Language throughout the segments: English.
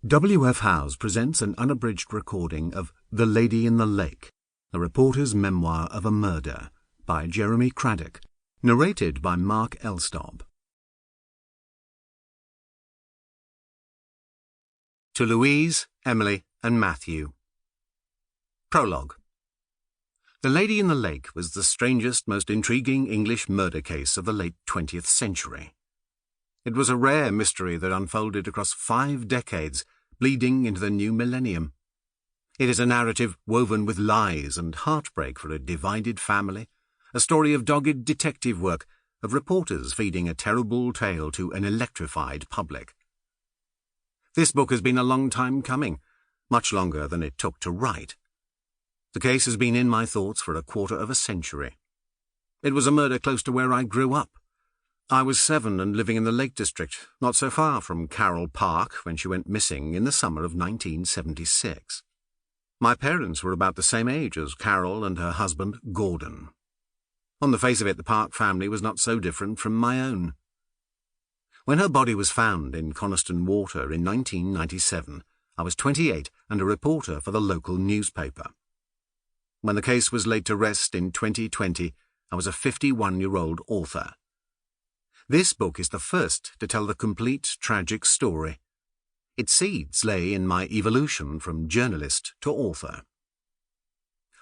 W.F. Howes presents an unabridged recording of The Lady in the Lake, a reporter's memoir of a murder, by Jeremy Craddock, narrated by Mark Elstob. To Louise, Emily, and Matthew. Prologue. The Lady in the Lake was the strangest, most intriguing English murder case of the late 20th century. It was a rare mystery that unfolded across 5 decades, bleeding into the new millennium. It is a narrative woven with lies and heartbreak for a divided family, a story of dogged detective work, of reporters feeding a terrible tale to an electrified public. This book has been a long time coming, much longer than it took to write. The case has been in my thoughts for a quarter of a century. It was a murder close to where I grew up. I was 7 and living in the Lake District, not so far from Carroll Park, when she went missing in the summer of 1976. My parents were about the same age as Carroll and her husband, Gordon. On the face of it, the Park family was not so different from my own. When her body was found in Coniston Water in 1997, I was 28 and a reporter for the local newspaper. When the case was laid to rest in 2020, I was a 51-year-old author. This book is the first to tell the complete tragic story. Its seeds lay in my evolution from journalist to author.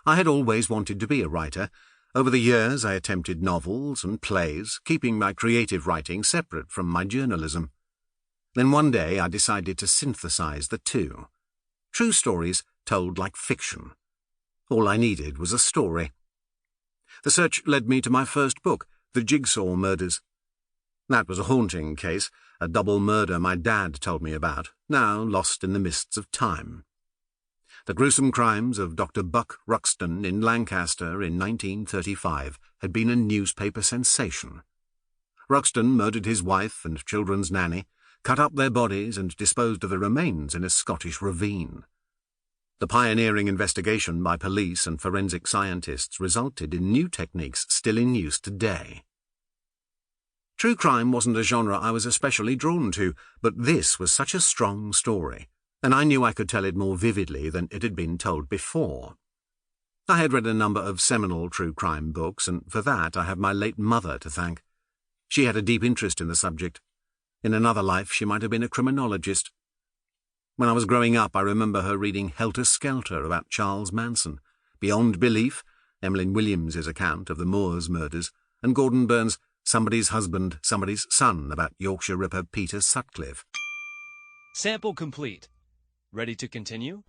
I had always wanted to be a writer. Over the years I attempted novels and plays, keeping my creative writing separate from my journalism. Then one day I decided to synthesize the two. True stories told like fiction. All I needed was a story. The search led me to my first book, The Jigsaw Murders. That was a haunting case, a double murder my dad told me about, now lost in the mists of time. The gruesome crimes of Dr. Buck Ruxton in Lancaster in 1935 had been a newspaper sensation. Ruxton murdered his wife and children's nanny, cut up their bodies and disposed of the remains in a Scottish ravine. The pioneering investigation by police and forensic scientists resulted in new techniques still in use today. True crime wasn't a genre I was especially drawn to, but this was such a strong story, and I knew I could tell it more vividly than it had been told before. I had read a number of seminal true crime books, and for that I have my late mother to thank. She had a deep interest in the subject. In another life she might have been a criminologist. When I was growing up, I remember her reading Helter Skelter about Charles Manson, Beyond Belief, Emlyn Williams's account of the Moors murders, and Gordon Burns' Somebody's Husband, Somebody's Son about Yorkshire Ripper Peter Sutcliffe. Sample complete. Ready to continue?